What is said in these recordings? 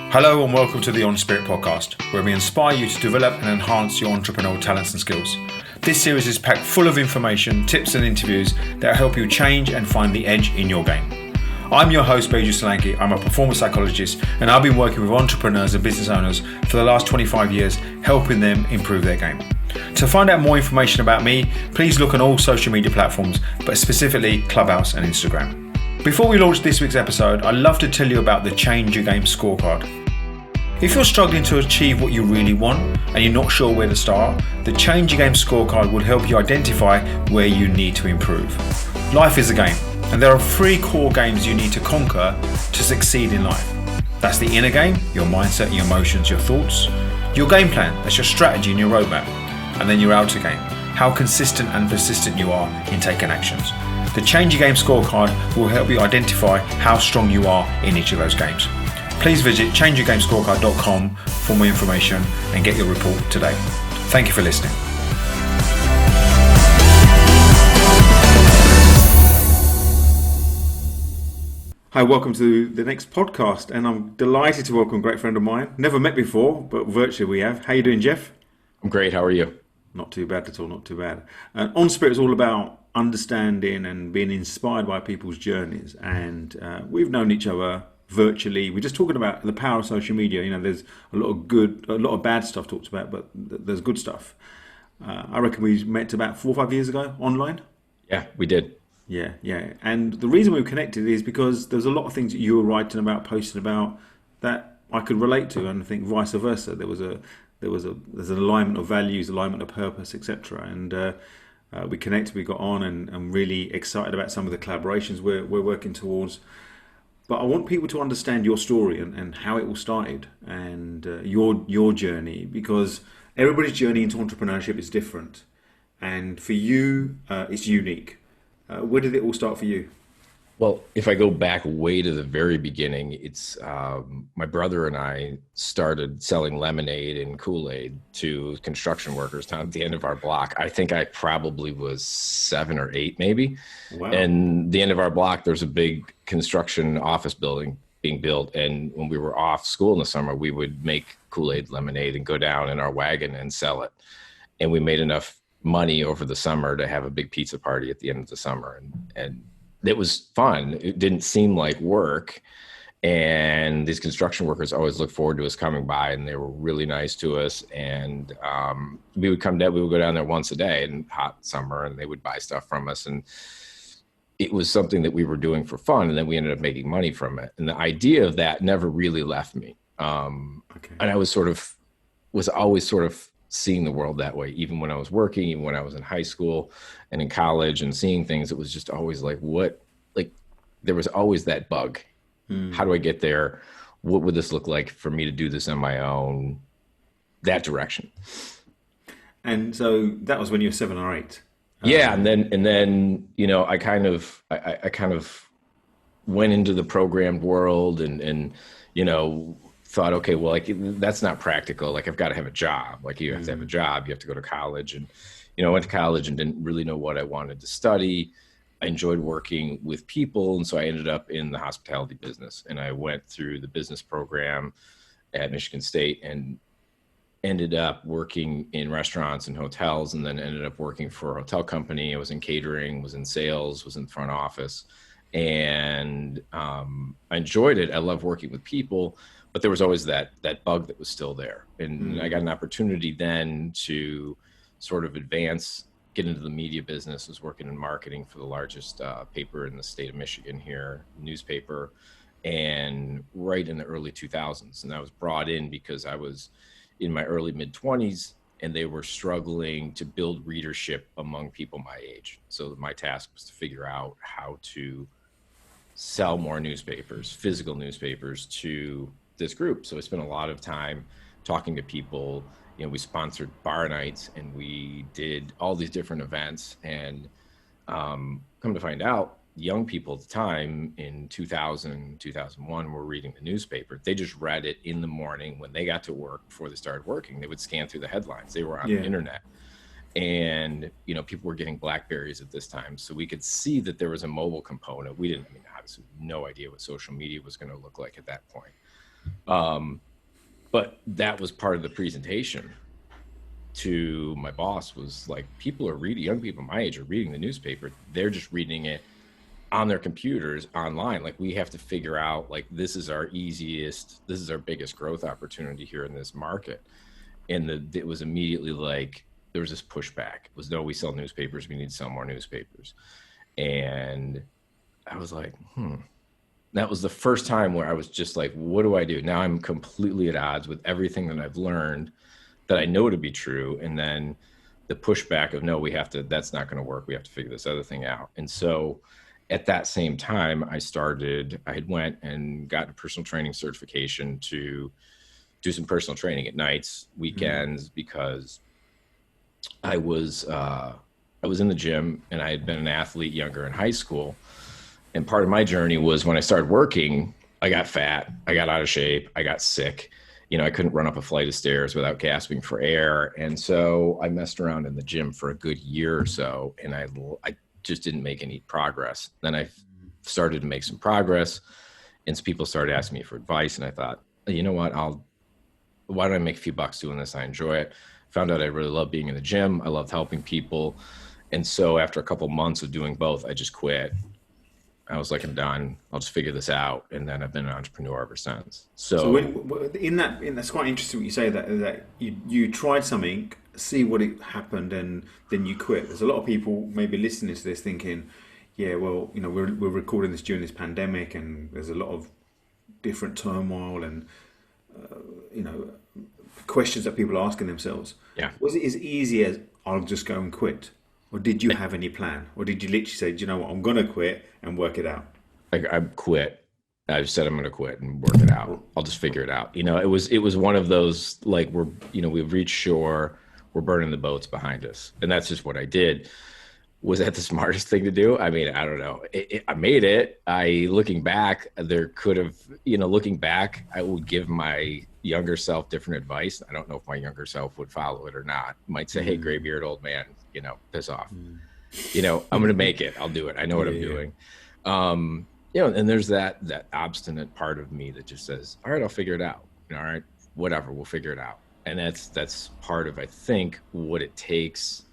Hello and welcome to the EnSpirit podcast, where we inspire you to develop and enhance your entrepreneurial talents and skills. This series is packed full of information, tips and interviews that help you change and find the edge in your game. I'm your host, Beju Solanki. I'm a performance psychologist and I've been working with entrepreneurs and business owners for the last 25 years, helping them improve their game. To find out more information about me, please look on all social media platforms, but specifically Clubhouse and Instagram. Before we launch this week's episode, I'd love to tell you about the Change Your Game scorecard. If you're struggling to achieve what you really want and you're not sure where to start, the Change Your Game scorecard will help you identify where you need to improve. Life is a game, and there are 3 core games you need to conquer to succeed in life. That's the inner game, your mindset, your emotions, your thoughts. Your game plan, that's your strategy and your roadmap. And then your outer game, how consistent and persistent you are in taking actions. The Change Your Game scorecard will help you identify how strong you are in each of those games. Please visit changeyourgamescorecard.com for more information and get your report today. Thank you for listening. Hi, welcome to the next podcast, and I'm delighted to welcome a great friend of mine. Never met before, but virtually we have. How you doing, Jeff? I'm great. How are you? Not too bad at all, not too bad. EnSpirit is all about understanding and being inspired by people's journeys, and we've known each other virtually. We're just talking about the power of social media. You know, there's a lot of bad stuff talked about, but there's good stuff. I reckon we met about 4 or 5 years ago online. Yeah, we did. Yeah. And the reason we were connected is because there's a lot of things that you were writing about, posting about, that I could relate to, and I think vice versa. There's an alignment of values, alignment of purpose, etc. And we connected, we got on, and I'm really excited about some of the collaborations we're working towards. But I want people to understand your story and how it all started, and your journey, because everybody's journey into entrepreneurship is different, and for you, it's unique. Where did it all start for you? Well, if I go back way to the very beginning, it's my brother and I started selling lemonade and Kool-Aid to construction workers down at the end of our block. I think I probably was 7 or 8, maybe. Wow. And the end of our block, there's a big construction office building being built. And when we were off school in the summer, we would make Kool-Aid lemonade and go down in our wagon and sell it. And we made enough money over the summer to have a big pizza party at the end of the summer. And it was fun. It didn't seem like work. And these construction workers always looked forward to us coming by, and they were really nice to us. And we would go down there once a day in hot summer, and they would buy stuff from us. And it was something that we were doing for fun. And then we ended up making money from it. And the idea of that never really left me. And I was always sort of seeing the world that way, even when I was working, even when I was in high school and in college and seeing things. It was just always there was always that bug. How do I get there? What would this look like for me to do this on my own? That direction. And so that was when you were 7 or 8. Yeah. And then, you know, I kind of went into the programmed world and, you know, thought, okay, well, like, that's not practical. Like, I've got to have a job. Like, you have to have a job. You have to go to college. And, you know, I went to college and didn't really know what I wanted to study. I enjoyed working with people. And so I ended up in the hospitality business. And I went through the business program at Michigan State and ended up working in restaurants and hotels, and then ended up working for a hotel company. I was in catering, was in sales, was in the front office. And I enjoyed it. I love working with people. But there was always that bug that was still there. And I got an opportunity then to sort of get into the media business. I was working in marketing for the largest paper in the state of Michigan here, newspaper, and right in the early 2000s. And I was brought in because I was in my early mid-20s, and they were struggling to build readership among people my age. So my task was to figure out how to sell more newspapers, physical newspapers, to this group. So I spent a lot of time talking to people. You know, we sponsored bar nights and we did all these different events. And come to find out, young people at the time in 2000, 2001 were reading the newspaper. They just read it in the morning when they got to work. Before they started working, they would scan through the headlines. They were on the internet. And, you know, people were getting BlackBerries at this time. So we could see that there was a mobile component. We didn't, obviously no idea what social media was going to look like at that point. But that was part of the presentation to my boss, was like, people are reading, young people my age are reading the newspaper. They're just reading it on their computers online. Like, we have to figure out, like, this is our biggest growth opportunity here in this market. And it was immediately like, there was this pushback. It was, no, we sell newspapers, we need to sell more newspapers. And I was like, that was the first time where I was just like, what do I do? Now I'm completely at odds with everything that I've learned that I know to be true. And then the pushback of, no, that's not going to work. We have to figure this other thing out. And so at that same time, I had went and got a personal training certification to do some personal training at nights, weekends, because I was in the gym, and I had been an athlete younger in high school. And part of my journey was, when I started working, I got fat, I got out of shape, I got sick. I couldn't run up a flight of stairs without gasping for air. And so I messed around in the gym for a good year or so, and I just didn't make any progress. Then I started to make some progress, and people started asking me for advice. And I thought, you know what, why don't I make a few bucks doing this? I enjoy it. Found out I really love being in the gym. I loved helping people. And so after a couple months of doing both, I just quit. I was like, I'm done. I'll just figure this out. And then I've been an entrepreneur ever since. So that's quite interesting what you say, that you tried something, see what it happened, and then you quit. There's a lot of people maybe listening to this thinking, yeah, well, we're recording this during this pandemic, and there's a lot of different turmoil and questions that people are asking themselves. Yeah. Was it as easy as, I'll just go and quit? Or did you have any plan? Or did you literally say, do you know what, I'm going to quit and work it out? I quit. I just said, I'm going to quit and work it out. I'll just figure it out. It was one of those, like, we've reached shore, we're burning the boats behind us. And that's just what I did. Was that the smartest thing to do? I mean, I don't know. I made it. Looking back, I would give my younger self different advice. I don't know if my younger self would follow it or not. Might say, hey, graybeard old man, piss off. I'm going to make it. I'll do it. I know what I'm doing. And there's that obstinate part of me that just says, all right, I'll figure it out. All right, whatever, we'll figure it out. And that's part of, I think, what it takes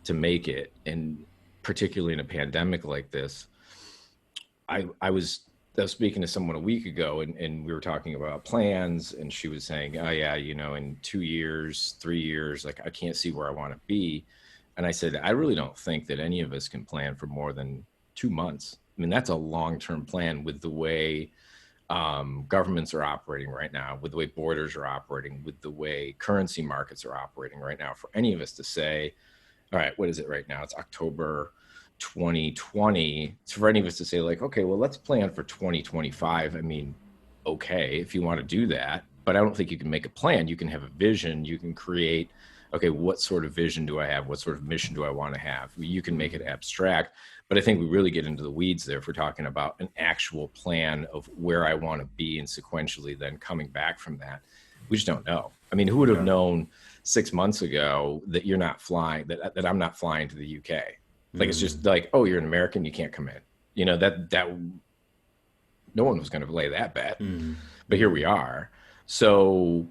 to make it. And particularly in a pandemic like this, I was speaking to someone a week ago, and we were talking about plans, and she was saying, oh yeah, in 2 years, 3 years, like, I can't see where I want to be. And I said, I really don't think that any of us can plan for more than 2 months. I mean, that's a long-term plan with the way governments are operating right now, with the way borders are operating, with the way currency markets are operating right now. For any of us to say, all right, what is it right now? It's October 2020. So for any of us to say, like, okay, well, let's plan for 2025. I mean, okay, if you want to do that, but I don't think you can make a plan. You can have a vision. You can create, okay, what sort of vision do I have? What sort of mission do I want to have? You can make it abstract, but I think we really get into the weeds there if we're talking about an actual plan of where I want to be, and sequentially then coming back from that. We just don't know. I mean, who would have known 6 months ago that you're not flying, that I'm not flying to the UK? Like, it's just like, oh, you're an American, you can't come in. That no one was going to lay that bet, but here we are. So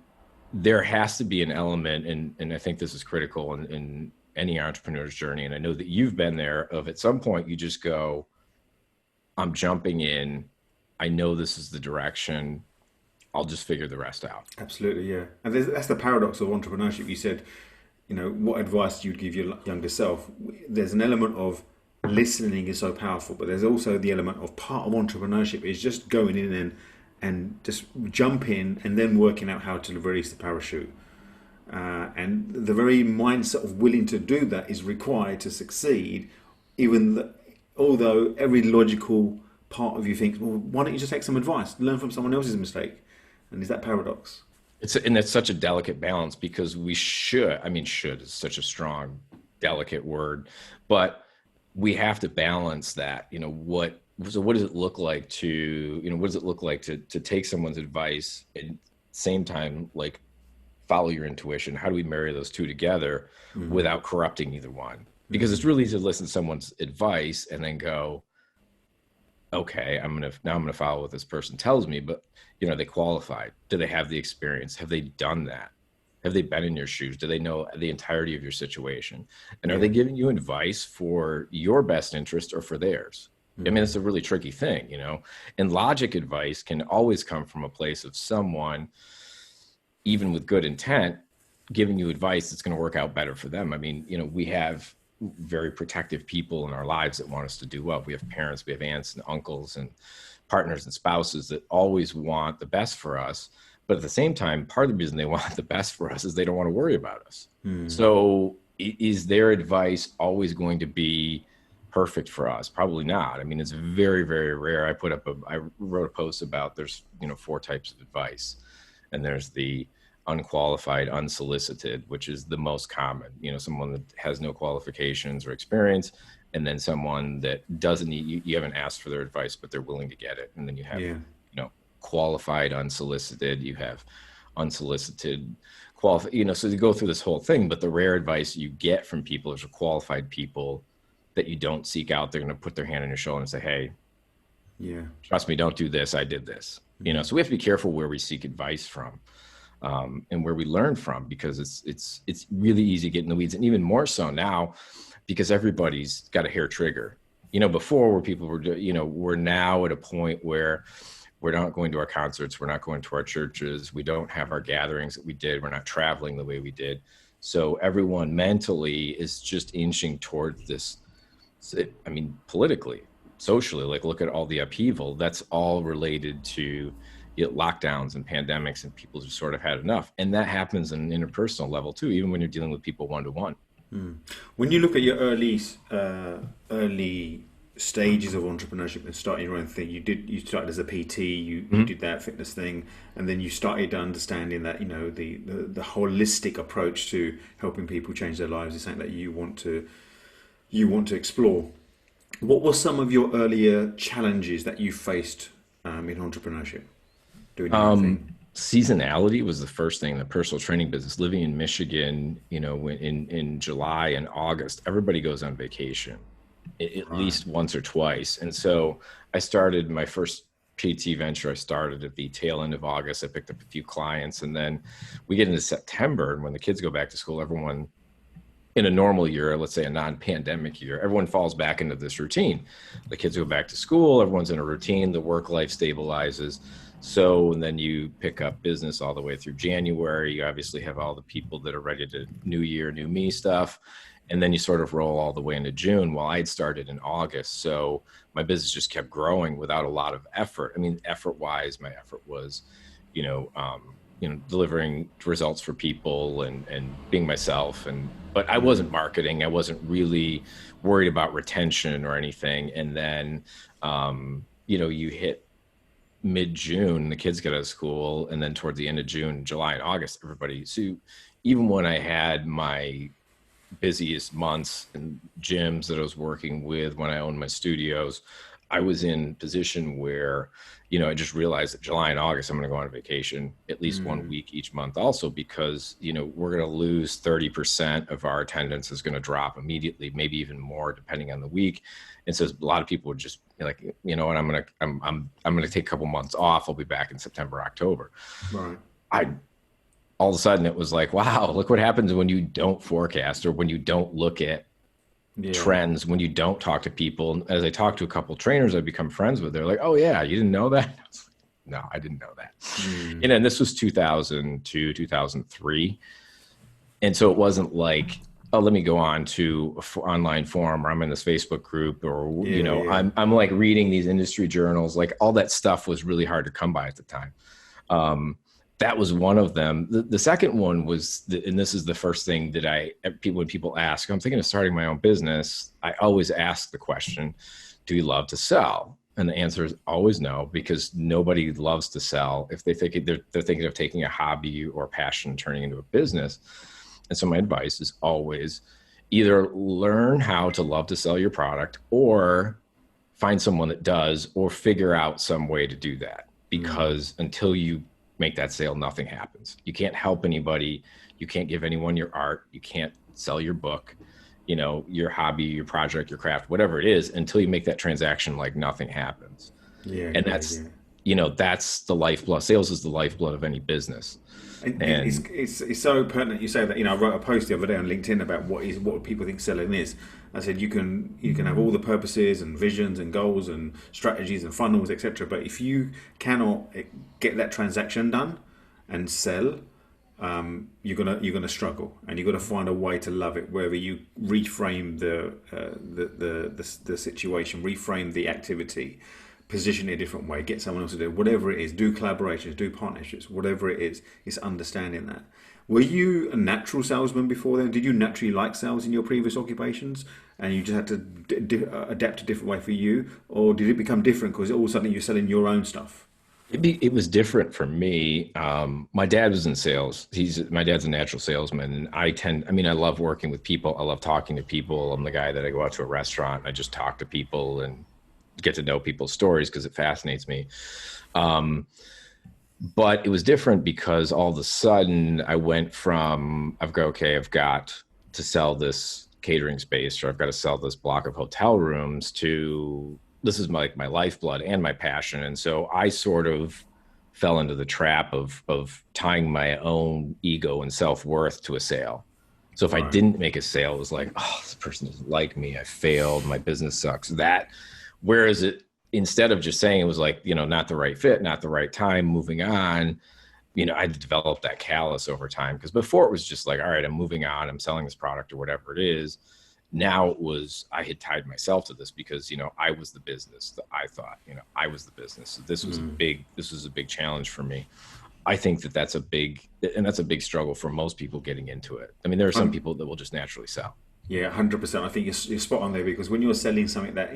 there has to be an element, and I think this is critical in any entrepreneur's journey. And I know that you've been there, of at some point you just go, I'm jumping in. I know this is the direction. I'll just figure the rest out. Absolutely, yeah. And that's the paradox of entrepreneurship. You said, what advice you'd give your younger self. There's an element of listening is so powerful, but there's also the element of part of entrepreneurship is just going in and just jump in and then working out how to release the parachute. And the very mindset of willing to do that is required to succeed, although every logical part of you thinks, well, why don't you just take some advice, learn from someone else's mistake? And is that paradox? And it's such a delicate balance, because should is such a strong, delicate word, but we have to balance that. What does it look like to take someone's advice and same time, like, follow your intuition? How do we marry those two together without corrupting either one? Because it's really easy to listen to someone's advice and then go, okay, I'm gonna follow what this person tells me, but are they qualified? Do they have the experience? Have they done that? Have they been in your shoes? Do they know the entirety of your situation? And are Yeah. they giving you advice for your best interest or for theirs? I mean, it's a really tricky thing, and logic advice can always come from a place of someone, even with good intent, giving you advice that's going to work out better for them. I mean, we have very protective people in our lives that want us to do well. We have parents, we have aunts and uncles and partners and spouses that always want the best for us. But at the same time, part of the reason they want the best for us is they don't want to worry about us. So is their advice always going to be perfect for us? Probably not. I mean, it's very, very rare. I wrote a post about there's, 4 types of advice, and there's the unqualified, unsolicited, which is the most common, someone that has no qualifications or experience, and then someone that doesn't need, you haven't asked for their advice, but they're willing to get it. And then you have, qualified, unsolicited, you have unsolicited, qualified, so you go through this whole thing, but the rare advice you get from people is qualified people that you don't seek out. They're going to put their hand on your shoulder and say, hey, trust me, don't do this. I did this, so we have to be careful where we seek advice from. And where we learn from, because it's really easy to get in the weeds, and even more so now because everybody's got a hair trigger. Before, where people were, we're now at a point where we're not going to our concerts, we're not going to our churches, we don't have our gatherings that we did, we're not traveling the way we did. So everyone mentally is just inching towards this. I mean, politically, socially, like look at all the upheaval. That's all related to lockdowns and pandemics, and people just sort of had enough. And that happens on an interpersonal level too, even when you're dealing with people one-to-one. When you look at your early stages of entrepreneurship and starting your own thing, you started as a PT, you did that fitness thing, and then you started understanding that the holistic approach to helping people change their lives is something that you want to explore. What were some of your earlier challenges that you faced in entrepreneurship? Seasonality was the first thing. The personal training business, living in Michigan, in July and August, everybody goes on vacation at least once or twice. And so I started my first PT venture. I started at the tail end of August. I picked up a few clients, and then we get into September, and when the kids go back to school, everyone in a normal year, let's say a non-pandemic year, everyone falls back into this routine. The kids go back to school, everyone's in a routine, the work life stabilizes. So, and then you pick up business all the way through January. You obviously have all the people that are ready to new year, new me stuff. And then you sort of roll all the way into June. Well, I had started in August. So my business just kept growing without a lot of effort. I mean, effort wise, my effort was, delivering results for people and being myself. But I wasn't marketing. I wasn't really worried about retention or anything. And then, you hit mid-June, the kids get out of school, and then towards the end of June, July and August, so even when I had my busiest months and gyms that I was working with, when I owned my studios, I was in a position where, I just realized that July and August, I'm going to go on vacation at least 1 week each month also, because, we're going to lose 30% of our attendance is going to drop immediately, maybe even more depending on the week. And so a lot of people would just be like, what, I'm going to take a couple months off. I'll be back in September, October. Right. All of a sudden it was like, wow, look what happens when you don't forecast, or when you don't look at trends, when you don't talk to people. As I talked to a couple of trainers I've become friends with, they're like, oh yeah, you didn't know that? I was like, no, I didn't know that. And this was 2002, 2003. And so it wasn't like, oh, let me go on to an online forum, or I'm in this Facebook group, or, I'm like reading these industry journals. Like all that stuff was really hard to come by at the time. That was one of them. The second one was, and this is the first thing that when people ask, I'm thinking of starting my own business, I always ask the question, do you love to sell? And the answer is always no, because nobody loves to sell if they're thinking of taking a hobby or passion and turning into a business. And so my advice is always either learn how to love to sell your product, or find someone that does, or figure out some way to do that. Because until you make that sale, nothing happens. You can't help anybody. You can't give anyone your art. You can't sell your book. your hobby, your project, your craft, whatever it is, until you make that transaction, like nothing happens. Yeah, And that's, that's the lifeblood. Sales is the lifeblood of any business. And it's so pertinent you say that. I wrote a post the other day on LinkedIn about what people think selling is. I said you can have all the purposes and visions and goals and strategies and funnels, etc. But if you cannot get that transaction done and sell, you're gonna struggle, and you're gonna find a way to love it. Whether you reframe the situation, reframe the activity, position it a different way, get someone else to do it, whatever it is, do collaborations, do partnerships, whatever it is, it's understanding that. Were you a natural salesman before then? Did you naturally like sales in your previous occupations and you just had to adapt a different way for you? Or did it become different because all of a sudden you're selling your own stuff? It was different for me. My dad was in sales. My dad's a natural salesman. And I love working with people. I love talking to people. I'm the guy that I go out to a restaurant and I just talk to people and get to know people's stories because it fascinates me. But it was different because all of a sudden I went from, I've got to sell this catering space, or I've got to sell this block of hotel rooms, to this is my lifeblood and my passion. And so I sort of fell into the trap of tying my own ego and self-worth to a sale. So if I didn't make a sale, it was like, oh, this person doesn't like me. I failed. My business sucks. Whereas instead of just saying it was like, not the right fit, not the right time, moving on, I developed that callus over time. Because before it was just like, all right, I'm moving on, I'm selling this product or whatever it is. Now it was, I had tied myself to this because, I was the business. I thought, I was the business. So this was a big challenge for me. I think that's a big struggle for most people getting into it. I mean, there are some people that will just naturally sell. Yeah, 100%. I think you're spot on there, because when you're selling something that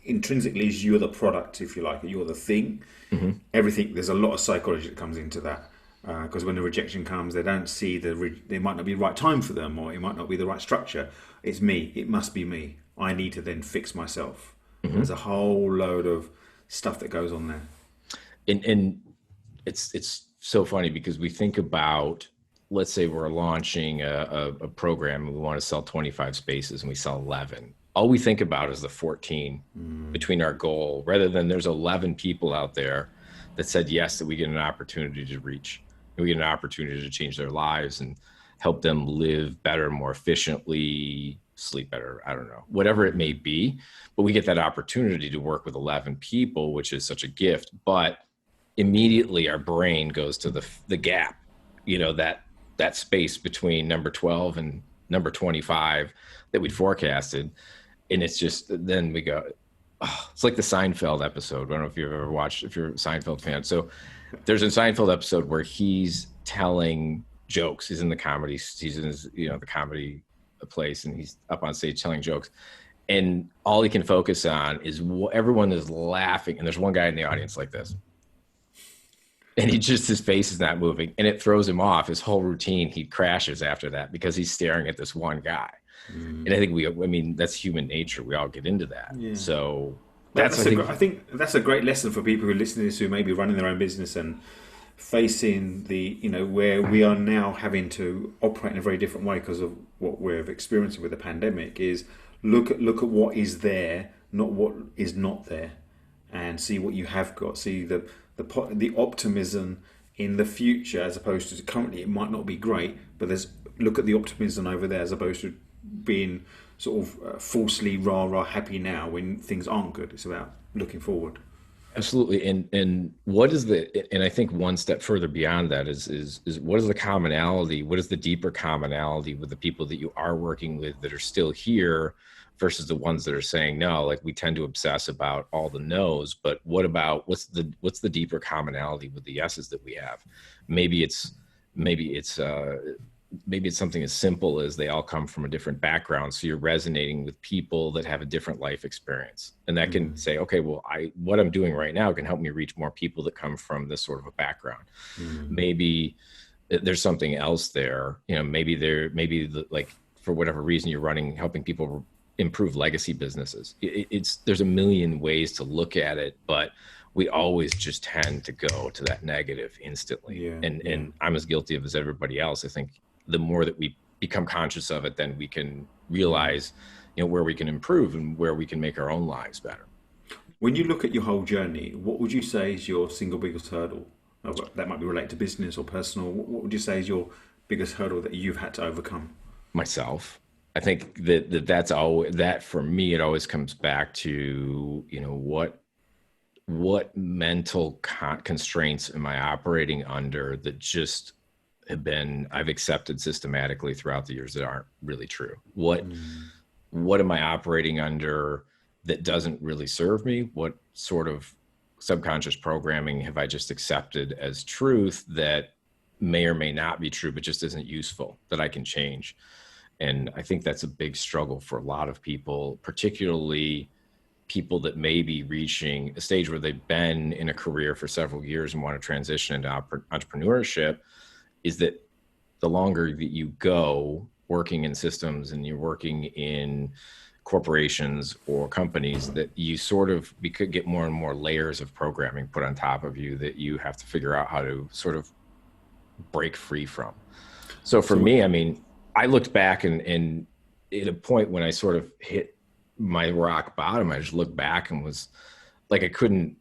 intrinsically is you're the product, if you like, you're the thing, everything, there's a lot of psychology that comes into that. Because when the rejection comes, they don't see it might not be the right time for them, or it might not be the right structure. It's me. It must be me. I need to then fix myself. There's a whole load of stuff that goes on there. And it's so funny because we think about, let's say we're launching a program and we want to sell 25 spaces and we sell 11. All we think about is the 14 between our goal, rather than there's 11 people out there that said yes, that we get an opportunity to reach. We get an opportunity to change their lives and help them live better, more efficiently, sleep better, I don't know, whatever it may be. But we get that opportunity to work with 11 people, which is such a gift. But immediately our brain goes to the gap, that space between number 12 and number 25 that we'd forecasted. And it's just, then we go, oh, it's like the Seinfeld episode. I don't know if you've ever watched, if you're a Seinfeld fan. So there's a Seinfeld episode where he's telling jokes. He's in the comedy, he's in his, the comedy place, and he's up on stage telling jokes. And all he can focus on is everyone is laughing. And there's one guy in the audience like this. And his face is not moving, and it throws him off. His whole routine, he crashes after that because he's staring at this one guy. And I think that's human nature. We all get into that. Yeah. So I think that's a great lesson for people who are listening to this, who may be running their own business and facing where we are now having to operate in a very different way because of what we're experiencing with the pandemic. Is look at what is there, not what is not there, and see what you have got. See the optimism in the future, as opposed to currently it might not be great, but look at the optimism over there, as opposed to being sort of falsely rah happy now when things aren't good. It's about looking forward. Absolutely. And what is and I think one step further beyond that is what is the commonality? What is the deeper commonality with the people that you are working with that are still here versus the ones that are saying no? Like, we tend to obsess about all the no's, but what's the deeper commonality with the yeses that we have? Maybe it's something as simple as they all come from a different background. So you're resonating with people that have a different life experience. And that can say, okay, well, what I'm doing right now can help me reach more people that come from this sort of a background. Maybe there's something else there. Like, for whatever reason you're helping people improve legacy businesses. There's a million ways to look at it, but we always just tend to go to that negative instantly. And I'm as guilty of as everybody else. I think the more that we become conscious of it, then we can realize, where we can improve and where we can make our own lives better. When you look at your whole journey, what would you say is your single biggest hurdle? That might be related to business or personal. What would you say is your biggest hurdle that you've had to overcome? Myself. I think that's always, that for me, it always comes back to, what mental constraints am I operating under that just I've accepted systematically throughout the years that aren't really true. What am I operating under that doesn't really serve me? What sort of subconscious programming have I just accepted as truth that may or may not be true, but just isn't useful, that I can change? And I think that's a big struggle for a lot of people, particularly people that may be reaching a stage where they've been in a career for several years and want to transition into entrepreneurship, is that the longer that you go working in systems and you're working in corporations or companies, that you we could get more and more layers of programming put on top of you that you have to figure out how to sort of break free from. So for me, I mean, I looked back and at a point when I sort of hit my rock bottom, I just looked back and was like, I couldn't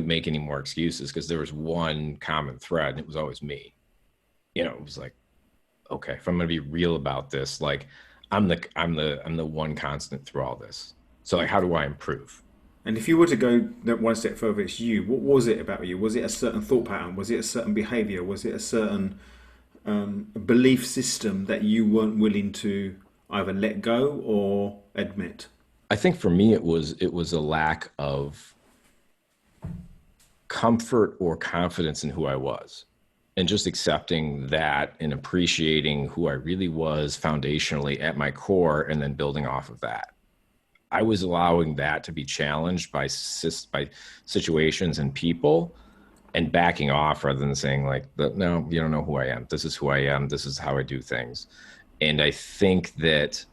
make any more excuses, because there was one common thread, and it was always me. It was like, okay, if I'm going to be real about this, like I'm the one constant through all this. So like, how do I improve? And if you were to go one step further, it's you. What was it about you? Was it a certain thought pattern? Was it a certain behavior? Was it a certain belief system that you weren't willing to either let go or admit? I think for me, it was a lack of comfort or confidence in who I was, and just accepting that and appreciating who I really was foundationally at my core, and then building off of that. I was allowing that to be challenged by situations and people, and backing off rather than saying like, no, you don't know who I am. This is who I am. This is how I do things. And I think that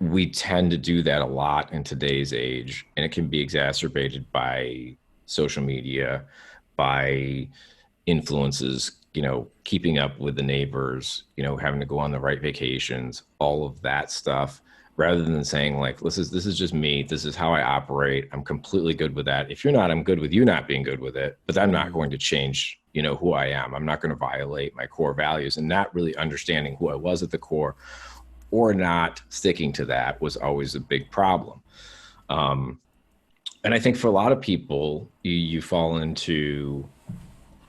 we tend to do that a lot in today's age, and it can be exacerbated by social media, by influences, keeping up with the neighbors, having to go on the right vacations, all of that stuff, rather than saying like, this is just me. This is how I operate. I'm completely good with that. If you're not, I'm good with you not being good with it, but I'm not going to change, who I am. I'm not going to violate my core values. And not really understanding who I was at the core, or not sticking to that, was always a big problem. And I think for a lot of people, you fall into,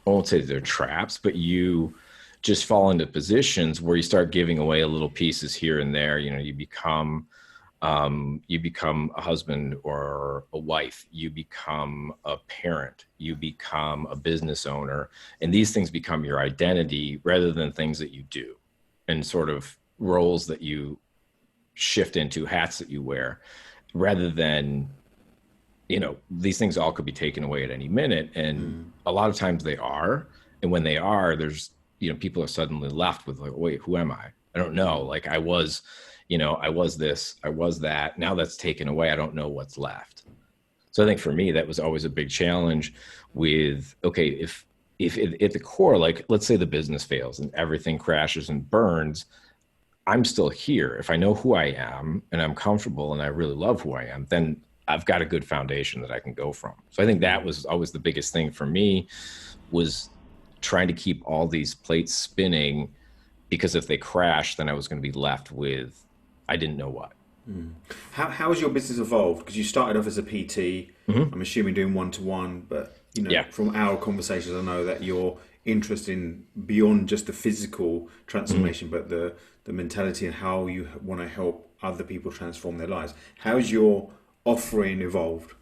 I won't say they're traps, but you just fall into positions where you start giving away a little pieces here and there. You become a husband or a wife, you become a parent, you become a business owner, and these things become your identity rather than things that you do, and sort of roles that you shift into, hats that you wear, rather than, these things all could be taken away at any minute. And a lot of times they are. And when they are, there's, people are suddenly left with like, wait, who am I? I don't know. Like I was this, I was that. Now that's taken away. I don't know what's left. So I think for me, that was always a big challenge with, okay, if at the core, like let's say the business fails and everything crashes and burns, I'm still here. If I know who I am and I'm comfortable and I really love who I am, then I've got a good foundation that I can go from. So I think that was always the biggest thing for me, was trying to keep all these plates spinning, because if they crash, then I was going to be left with, I didn't know what. How has your business evolved? Because you started off as a PT, I'm assuming doing one-to-one, but from our conversations, I know that you're interested in beyond just the physical transformation, but the mentality and how you want to help other people transform their lives. How's your offering evolved?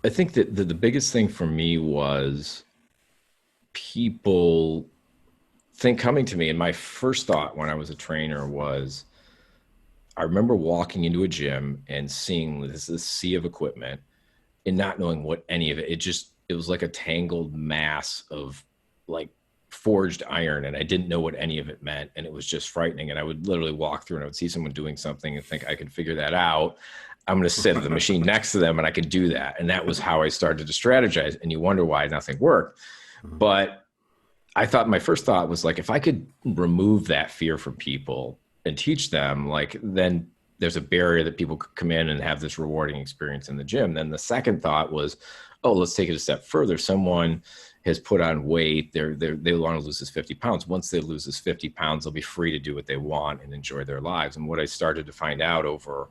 I think that the biggest thing for me was people coming to me, and my first thought when I was a trainer was, I remember walking into a gym and seeing this sea of equipment and not knowing what any of it, it was like a tangled mass of like forged iron, and I didn't know what any of it meant, and it was just frightening. And I would literally walk through and I would see someone doing something and think I could figure that out. I'm going to sit at the machine next to them and I could do that. And that was how I started to strategize. And you wonder why nothing worked. But I thought, my first thought was like, if I could remove that fear from people and teach them, like, then there's a barrier that people could come in and have this rewarding experience in the gym. Then the second thought was, oh, let's take it a step further. Someone has put on weight. They want to lose this 50 pounds. Once they lose this 50 pounds, they'll be free to do what they want and enjoy their lives. And what I started to find out over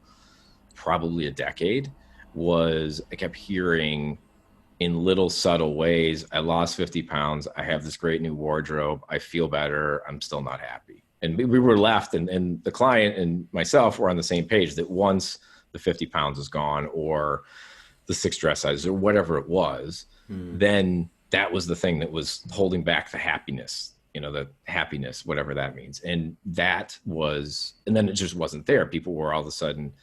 probably a decade was I kept hearing in little subtle ways, I lost 50 pounds. I have this great new wardrobe. I feel better. I'm still not happy. And we were left, and the client and myself were on the same page that once the 50 pounds is gone, or the 6 dress sizes, or whatever it was, then that was the thing that was holding back the happiness, the happiness, whatever that means. And that was, and then it just wasn't there. People were all of a sudden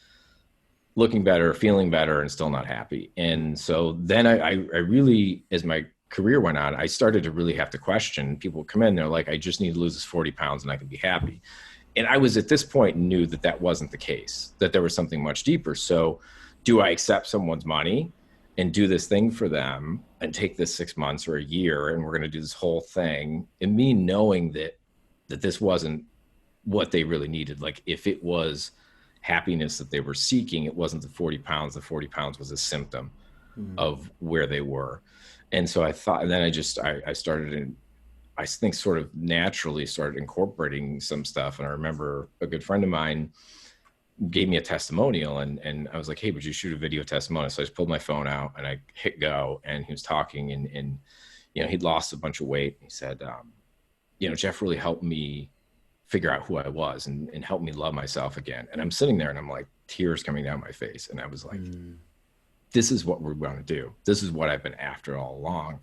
looking better, feeling better, and still not happy. And so then I really, as my career went on, I started to really have to question. People would come in, they're like, I just need to lose this 40 pounds and I can be happy. And I was at this point knew that that wasn't the case, that there was something much deeper. So do I accept someone's money and do this thing for them and take this 6 months or a year, and we're going to do this whole thing, and me knowing that this wasn't what they really needed. Like, if it was happiness that they were seeking, it wasn't the 40 pounds. The 40 pounds was a symptom of where they were. And so I thought, and then I started, I think sort of naturally started incorporating some stuff. And I remember a good friend of mine gave me a testimonial, and I was like, hey, would you shoot a video testimonial? So I just pulled my phone out and I hit go, and he was talking, and he'd lost a bunch of weight. He said, Jeff really helped me figure out who I was and help me love myself again. And I'm sitting there and I'm like, tears coming down my face. And I was like, this is what we're going to do. This is what I've been after all along.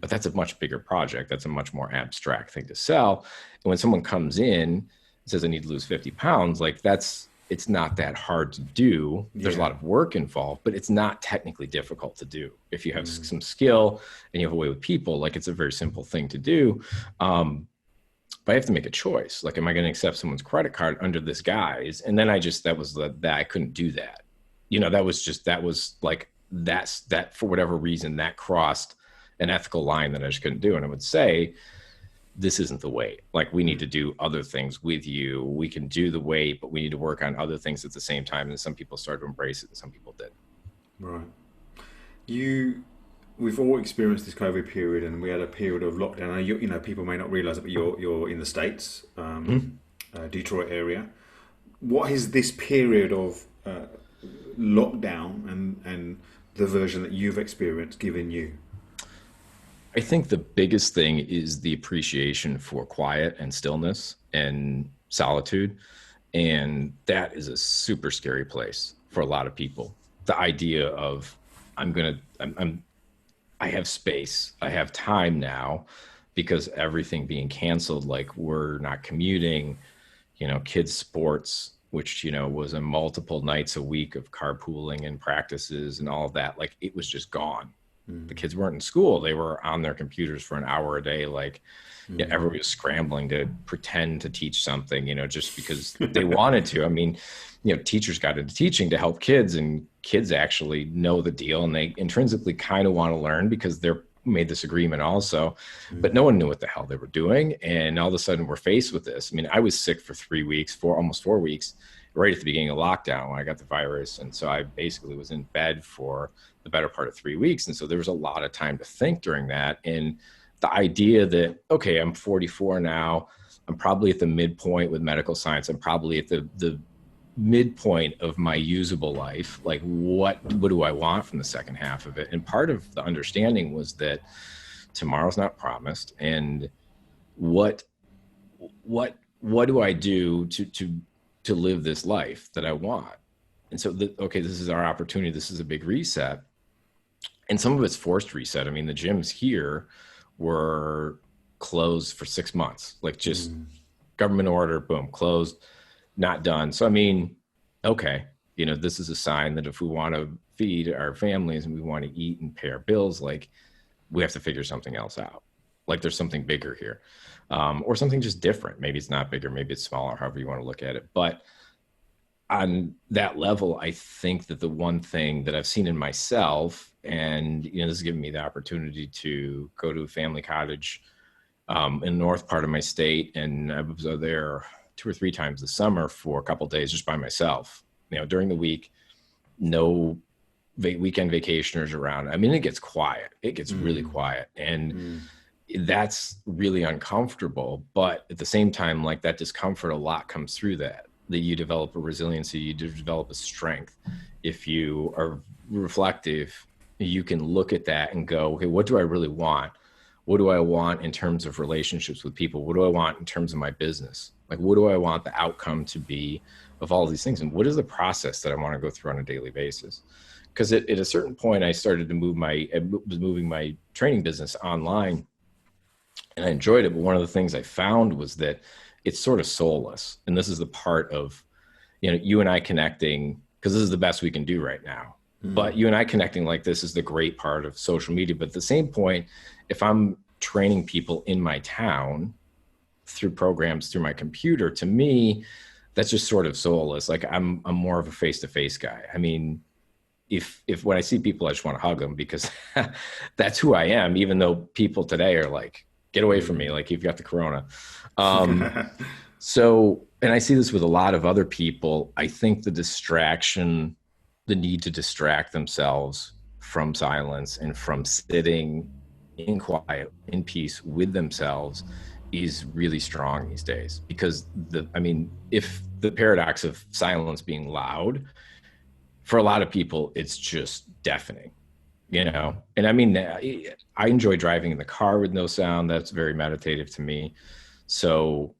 But that's a much bigger project. That's a much more abstract thing to sell. And when someone comes in and says, I need to lose 50 pounds, like it's not that hard to do. There's a lot of work involved, but it's not technically difficult to do. If you have some skill and you have a way with people, like, it's a very simple thing to do. But I have to make a choice. Like, am I going to accept someone's credit card under this guise? And then that I couldn't do that. That for whatever reason, that crossed an ethical line that I just couldn't do. And I would say, this isn't the way. Like, we need to do other things with you. We can do the weight, but we need to work on other things at the same time. And some people started to embrace it and some people didn't. Right. We've all experienced this COVID period, and we had a period of lockdown. People may not realize it, but you're in the States, Detroit area. What is this period of lockdown and the version that you've experienced given you? I think the biggest thing is the appreciation for quiet and stillness and solitude. And that is a super scary place for a lot of people. The idea of I have space, I have time now, because everything being canceled, like, we're not commuting, kids' sports, which, was a multiple nights a week of carpooling and practices and all of that. Like, it was just gone. The kids weren't in school. They were on their computers for an hour a day. Like, everybody was scrambling to pretend to teach something, just because they wanted to. I mean, teachers got into teaching to help kids, and kids actually know the deal, and they intrinsically kind of want to learn because they're made this agreement also, but no one knew what the hell they were doing. And all of a sudden we're faced with this. I mean, I was sick for almost 4 weeks, right at the beginning of lockdown when I got the virus. And so I basically was in bed for the better part of 3 weeks. And so there was a lot of time to think during that. And the idea that, okay, I'm 44 now, I'm probably at the midpoint with medical science. I'm probably at the midpoint of my usable life. Like, what do I want from the second half of it? And part of the understanding was that tomorrow's not promised. And what do I do to live this life that I want? And so, okay, this is our opportunity. This is a big reset. And some of it's forced reset. I mean, the gyms here were closed for 6 months, like just government order, boom, closed, not done. So, I mean, okay, this is a sign that if we want to feed our families and we want to eat and pay our bills, like, we have to figure something else out. Like, there's something bigger here, or something just different. Maybe it's not bigger, maybe it's smaller, however you want to look at it. But on that level, I think that the one thing that I've seen in myself, and this has given me the opportunity to go to a family cottage in the north part of my state, and I was there 2 or 3 times this summer for a couple of days just by myself, during the week, no weekend vacationers around. I mean, it gets quiet. It gets really quiet. And that's really uncomfortable. But at the same time, like that discomfort, a lot comes through that you develop a resiliency, you develop a strength. If you are reflective, you can look at that and go, okay, what do I really want? What do I want in terms of relationships with people? What do I want in terms of my business? Like, what do I want the outcome to be of all of these things? And what is the process that I want to go through on a daily basis? Because at a certain point, I started to moving my training business online, and I enjoyed it. But one of the things I found was that it's sort of soulless. And this is the part of, you and I connecting, because this is the best we can do right now. But you and I connecting like this is the great part of social media. But at the same point, if I'm training people in my town through programs, through my computer, to me, that's just sort of soulless. Like I'm more of a face-to-face guy. I mean, if when I see people, I just want to hug them because that's who I am, even though people today are like, get away from me, like you've got the corona. So, and I see this with a lot of other people. I think the need to distract themselves from silence and from sitting in quiet, in peace with themselves is really strong these days. Because if the paradox of silence being loud, for a lot of people, it's just deafening, And I mean, I enjoy driving in the car with no sound. That's very meditative to me. So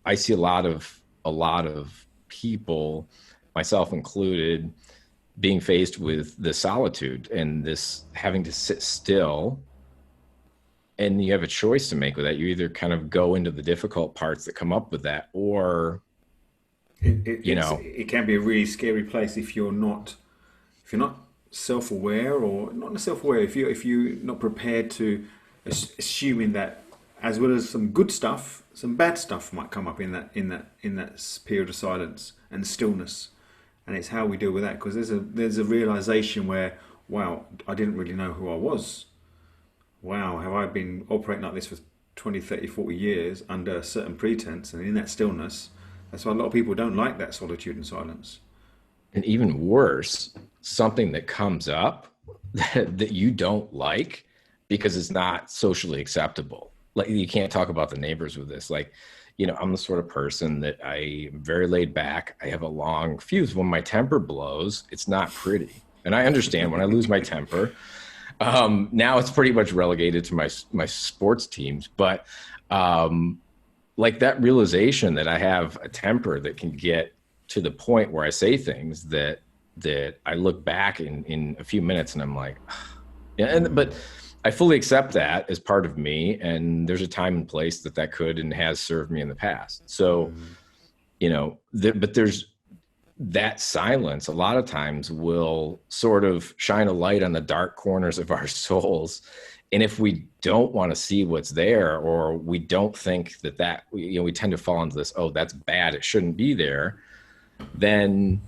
I see a lot of people, myself included, being faced with the solitude and this having to sit still. And you have a choice to make with that. You either kind of go into the difficult parts that come up with that, or it can be a really scary place if you're not self-aware, or not self-aware, if you're not prepared to assuming that, as well as some good stuff, some bad stuff might come up in that period of silence and stillness. And it's how we deal with that, because there's a realization where, wow, I didn't really know who I was. Wow, have I been operating like this for 20, 30, 40 years under a certain pretense, and in that stillness? That's why a lot of people don't like that solitude and silence. And even worse, something that comes up that you don't like because it's not socially acceptable. Like, you can't talk about the neighbors with this. Like, I'm the sort of person that I am very laid back. I have a long fuse. When my temper blows, it's not pretty. And I understand when I lose my temper. Now it's pretty much relegated to my sports teams. But like that realization that I have a temper that can get to the point where I say things that I look back in a few minutes and I'm like, but I fully accept that as part of me, and there's a time and place that could and has served me in the past. So, but there's that silence a lot of times will sort of shine a light on the dark corners of our souls. And if we don't want to see what's there, or we don't think that we tend to fall into this, oh, that's bad, it shouldn't be there, then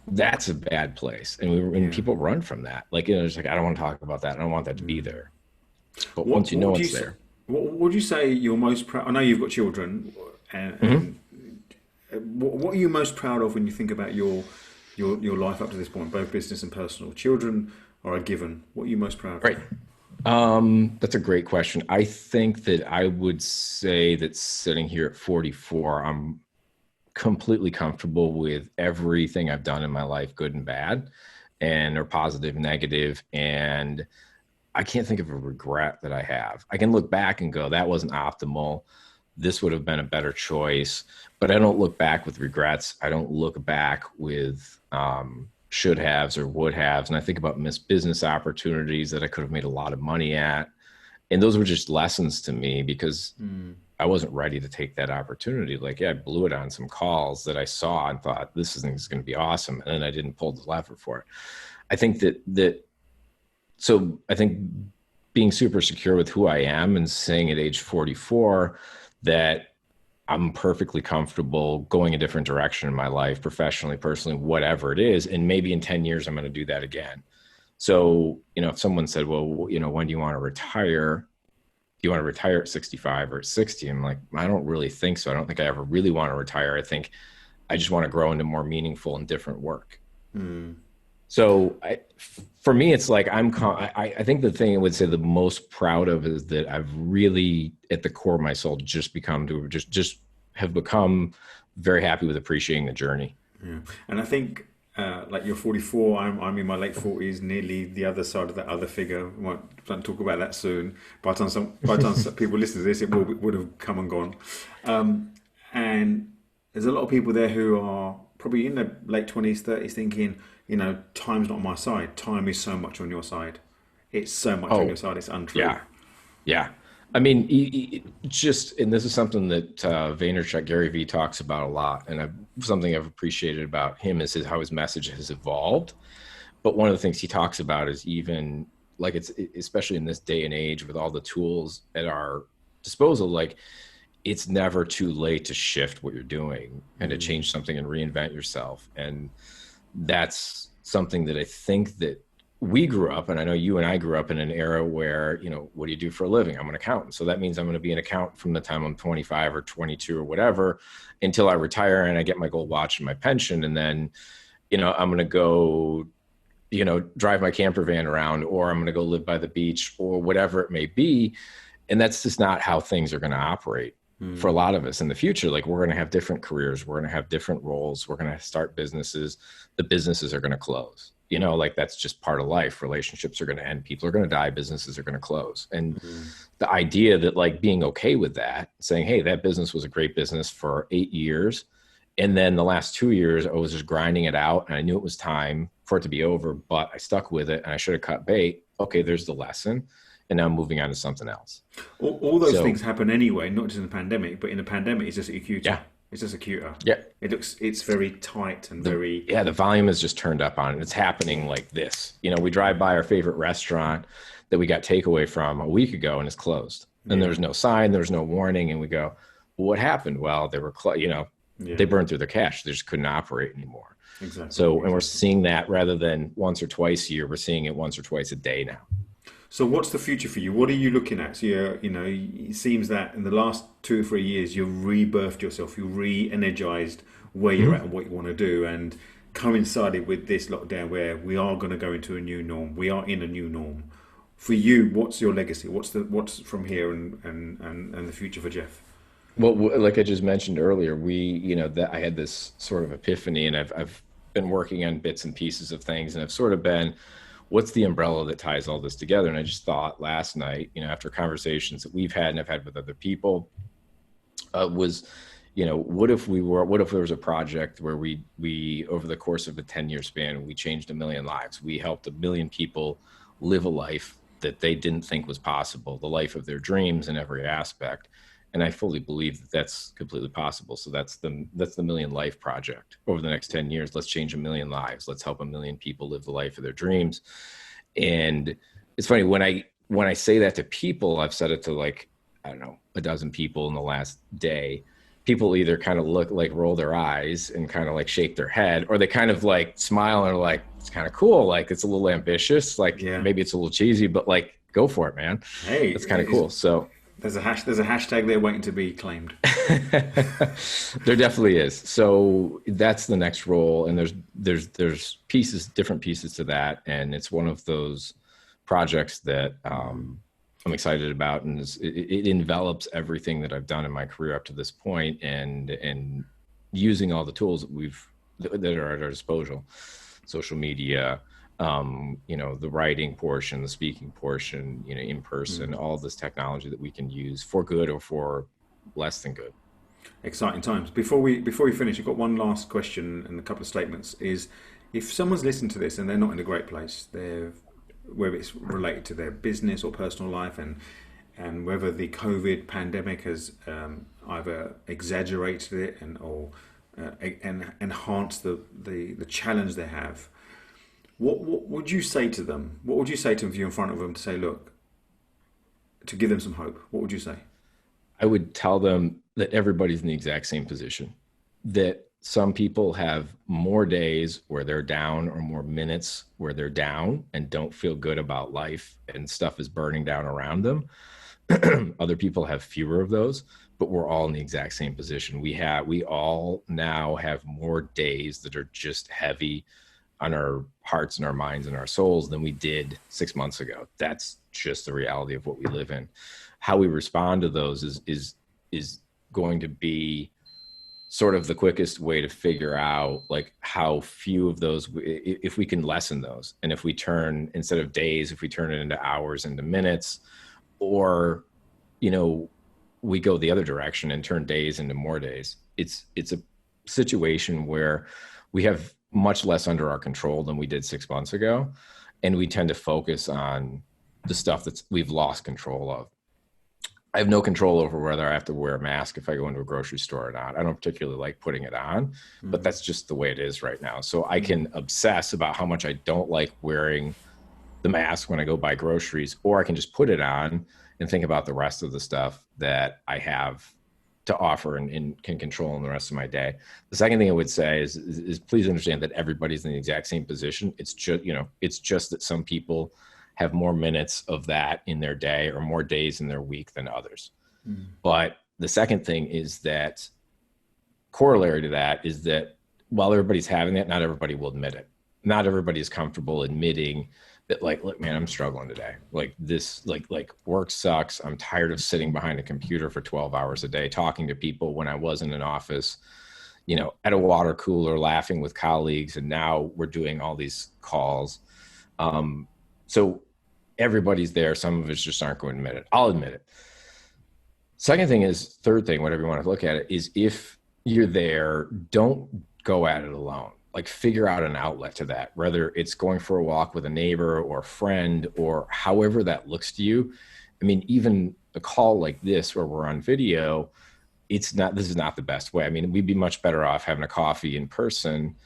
that's a bad place. And people run from that. Like, it's like, I don't want to talk about that. I don't want that to be there. But once you know it's there. What would you say you're most proud? I know you've got children. And what are you most proud of when you think about your life up to this point, both business and personal? Children are a given. What are you most proud of? Right. That's a great question. I think that I would say that sitting here at 44, I'm completely comfortable with everything I've done in my life, good and bad, or positive, negative. And I can't think of a regret that I have. I can look back and go, that wasn't optimal. This would have been a better choice. But I don't look back with regrets. I don't look back with should haves or would haves. And I think about missed business opportunities that I could have made a lot of money at. And those were just lessons to me, because I wasn't ready to take that opportunity. Like, I blew it on some calls that I saw and thought, this is going to be awesome. And then I didn't pull the lever for it. I think so I think being super secure with who I am and saying at age 44 that I'm perfectly comfortable going a different direction in my life, professionally, personally, whatever it is. And maybe in 10 years, I'm going to do that again. So, if someone said, well, when do you want to retire? you want to retire at 65 or at 60? I'm like, I don't really think so. I don't think I ever really want to retire. I think I just want to grow into more meaningful and different work. So for me, it's like I think the thing I would say the most proud of is that I've really, at the core of my soul, just have become very happy with appreciating the journey. Yeah. And I think like you're 44, I'm in my late 40s, nearly the other side of that other figure. We won't talk about that soon. By the time some people listen to this, it would have come and gone. And there's a lot of people there who are probably in their late 20s, 30s thinking, you know, time's not on my side. Time is so much on your side. It's so much on your side. It's untrue. Yeah. Yeah. I mean, and this is something that Vaynerchuk, Gary Vee talks about a lot. And something I've appreciated about him is how his message has evolved. But one of the things he talks about is even like especially in this day and age with all the tools at our disposal, like it's never too late to shift what you're doing and to change something and reinvent yourself. And that's something that I think that we grew up, and I know you and I grew up in an era where, you know, what do you do for a living? I'm an accountant. So that means I'm going to be an accountant from the time I'm 25 or 22 or whatever until I retire and I get my gold watch and my pension. And then, you know, I'm going to go, you know, drive my camper van around, or I'm going to go live by the beach or whatever it may be. And that's just not how things are going to operate for a lot of us in the future. Like we're going to have different careers. We're going to have different roles. We're going to start businesses. The businesses are going to close. You know, like that's just part of life. Relationships are going to end. People are going to die. Businesses are going to close. And the idea that like being okay with that, saying, hey, that business was a great business for 8 years. And then the last 2 years, I was just grinding it out and I knew it was time for it to be over, but I stuck with it and I should have cut bait. Okay, there's the lesson. And now I'm moving on to something else. All those things happen anyway, not just in the pandemic, but in the pandemic, it's just acuter. Yeah. It's just acuter. Yeah. It's very tight and very... Yeah, the volume is just turned up on it. It's happening like this. You know, we drive by our favorite restaurant that we got takeaway from a week ago and it's closed. And there's no sign, there's no warning. And we go, well, what happened? Well, they were, they burned through their cash. They just couldn't operate anymore. Exactly. So, and we're seeing that rather than once or twice a year, we're seeing it once or twice a day now. So what's the future for you? What are you looking at? So it seems that in the last 2 or 3 years, you've rebirthed yourself, you re-energized where you're at and what you want to do, and coincided with this lockdown where we are going to go into a new norm. We are in a new norm. For you, what's your legacy? What's from here and the future for Jeff? Well, like I just mentioned earlier, I had this sort of epiphany, and I've been working on bits and pieces of things, and I've sort of been, what's the umbrella that ties all this together? And I just thought last night, after conversations that we've had and I've had with other people, what if there was a project where we over the course of a 10-year span, we changed 1 million lives. We helped 1 million people live a life that they didn't think was possible, the life of their dreams in every aspect. And I fully believe that that's completely possible. So that's the Million Life Project. Over the next 10 years, let's change 1 million lives. Let's help 1 million people live the life of their dreams. And it's funny, when I say that to people, I've said it to like, I don't know, 12 people in the last day. People either kind of look like roll their eyes and kind of like shake their head, or they kind of like smile and are like, it's kind of cool. Like it's a little ambitious. Like maybe it's a little cheesy, but like, go for it, man. Hey, it's kind of cool. So there's a hashtag there waiting to be claimed. There definitely is. So that's the next role. And there's different pieces to that. And it's one of those projects that I'm excited about. And it envelops everything that I've done in my career up to this point, and using all the tools that are at our disposal, social media, the writing portion, the speaking portion, in person, all this technology that we can use for good or for less than good. Exciting times. Before we finish, I've got one last question and a couple of statements. Is if someone's listened to this and they're not in a great place, whether it's related to their business or personal life, and whether the COVID pandemic has either exaggerated it or enhanced the challenge they have, what would you say to them? What would you say to them if you're in front of them to say, look, to give them some hope? What would you say? I would tell them that everybody's in the exact same position, that some people have more days where they're down or more minutes where they're down and don't feel good about life and stuff is burning down around them. Other people have fewer of those, but we're all in the exact same position. We all now have more days that are just heavy on our hearts and our minds and our souls than we did 6 months ago. That's just the reality of what we live in. How we respond to those is going to be sort of the quickest way to figure out like how few of those, if we can lessen those. And if we turn, instead of days, if we turn it into hours, into minutes, or, we go the other direction and turn days into more days. It's a situation where we have much less under our control than we did 6 months ago. And we tend to focus on the stuff that we've lost control of. I have no control over whether I have to wear a mask if I go into a grocery store or not. I don't particularly like putting it on, but that's just the way it is right now. So I can obsess about how much I don't like wearing the mask when I go buy groceries, or I can just put it on and think about the rest of the stuff that I have to offer and can control in the rest of my day. The second thing I would say is please understand that everybody's in the exact same position. It's just that some people have more minutes of that in their day or more days in their week than others. But the second thing is that corollary to that is that while everybody's having that, not everybody will admit it. Not everybody is comfortable admitting that, like, look, man, I'm struggling today. Like this, like work sucks. I'm tired of sitting behind a computer for 12 hours a day, talking to people when I was in an office, at a water cooler, laughing with colleagues. And now we're doing all these calls. So everybody's there. Some of us just aren't going to admit it. I'll admit it. Third thing, whatever you want to look at it, is if you're there, don't go at it alone. Like figure out an outlet to that, whether it's going for a walk with a neighbor or a friend or however that looks to you. I mean, even a call like this where we're on video, this is not the best way. I mean, we'd be much better off having a coffee in person.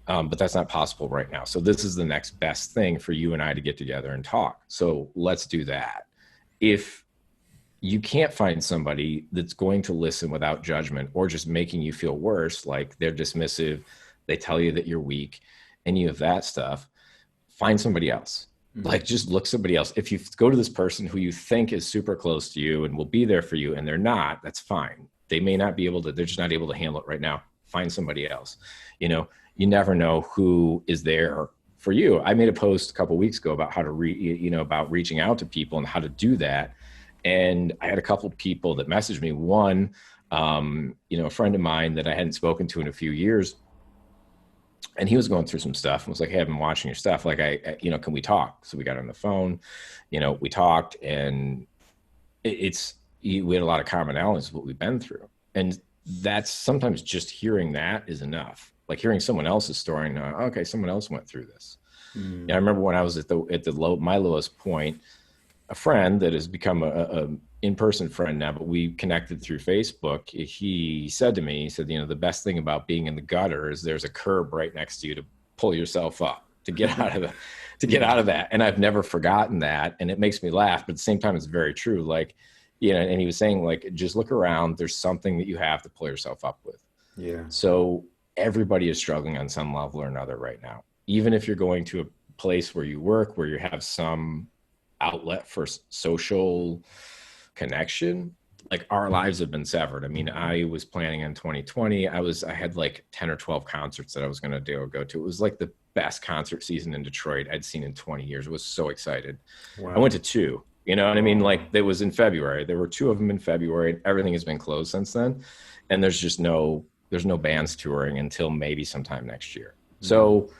But that's not possible right now. So this is the next best thing for you and I to get together and talk. So let's do that. If you can't find somebody that's going to listen without judgment or just making you feel worse, like they're dismissive, they tell you that you're weak, any of that stuff, find somebody else. Like just look somebody else. If you go to this person who you think is super close to you and will be there for you and they're not, that's fine. They may not be able to, they're just not able to handle it right now. Find somebody else. You never know who is there for you. I made a post a couple of weeks ago about how to about reaching out to people and how to do that. And I had a couple of people that messaged me. One, a friend of mine that I hadn't spoken to in a few years, and he was going through some stuff and was like, hey, I've been watching your stuff. Like, can we talk? So we got on the phone, we talked, and we had a lot of commonalities of what we've been through. And that's sometimes just hearing that is enough. Like hearing someone else's story and okay, someone else went through this. I remember when I was at my lowest point, a friend that has become a in-person friend now, but we connected through Facebook. He said to me, the best thing about being in the gutter is there's a curb right next to you to pull yourself up, to get out of that. And I've never forgotten that. And it makes me laugh, but at the same time, it's very true. Like, and he was saying, like, just look around. There's something that you have to pull yourself up with. Yeah. So everybody is struggling on some level or another right now. Even if you're going to a place where you work, where you have some outlet for social connection, like our lives have been severed. I mean, I was planning on 2020. I had like 10 or 12 concerts that I was going to go to. It was like the best concert season in Detroit I'd seen in 20 years. I was so excited. Wow. I went to 2. You know what I mean? Like it was in February. There were 2 of them in February. Everything has been closed since then. And there's no bands touring until maybe sometime next year. Mm-hmm. So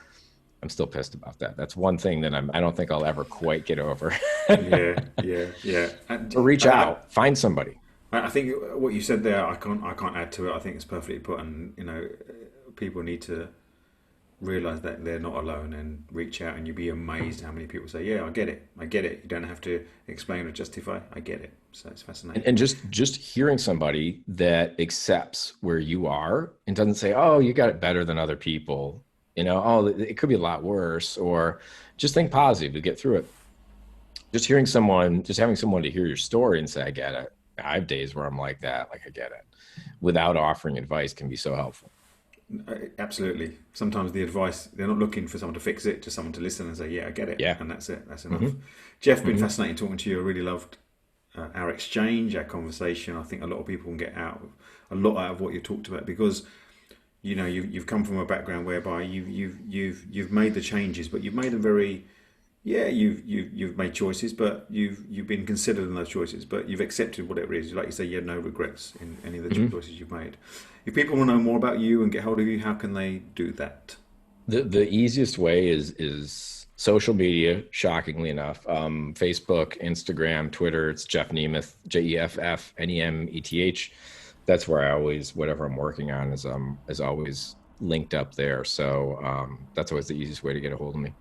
I'm still pissed about that. That's one thing that I don't think I'll ever quite get over. Yeah. Or reach out, find somebody. I think what you said there, I can't add to it. I think it's perfectly put. And, people need to realize that they're not alone and reach out, and you'd be amazed how many people say, yeah, I get it. You don't have to explain or justify. I get it. So it's fascinating. And just hearing somebody that accepts where you are and doesn't say, oh, you got it better than other people. It could be a lot worse, or just think positive to get through it. Just having someone to hear your story and say, I get it. I have days where I'm like that, like I get it, without offering advice can be so helpful. Absolutely. Sometimes the advice, they're not looking for someone to fix it, just someone to listen and say, yeah, I get it. Yeah. And that's it. That's enough. Jeff, been fascinating talking to you. I really loved our exchange, our conversation. I think a lot of people can get a lot out of what you talked about, because you've come from a background whereby you've made the changes, but you've made them very, you've made choices, but you've been considered in those choices, but you've accepted whatever it is. Like you say, you had no regrets in any of the choices you've made. If people want to know more about you and get hold of you, how can they do that? The easiest way is social media, shockingly enough. Facebook, Instagram, Twitter, it's Jeff Nemeth, JEFF-NEMETH. That's where I always, whatever I'm working on is always linked up there. So that's always the easiest way to get a hold of me.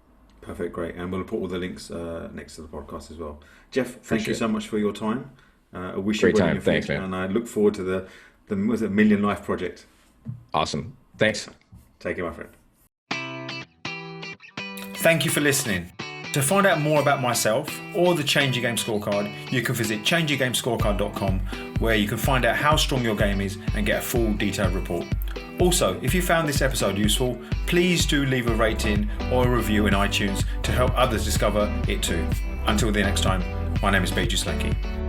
Perfect, great. And we'll put all the links next to the podcast as well. Jeff, thank you so much for your time. I wish you well in your future. Thanks, man. And I look forward to the Million Life Project. Awesome. Thanks. Take care, my friend. Thank you for listening. To find out more about myself or the Change Your Game Scorecard, you can visit changeyourgamescorecard.com, where you can find out how strong your game is and get a full detailed report. Also, if you found this episode useful, please do leave a rating or a review in iTunes to help others discover it too. Until the next time, my name is Beju Slanky.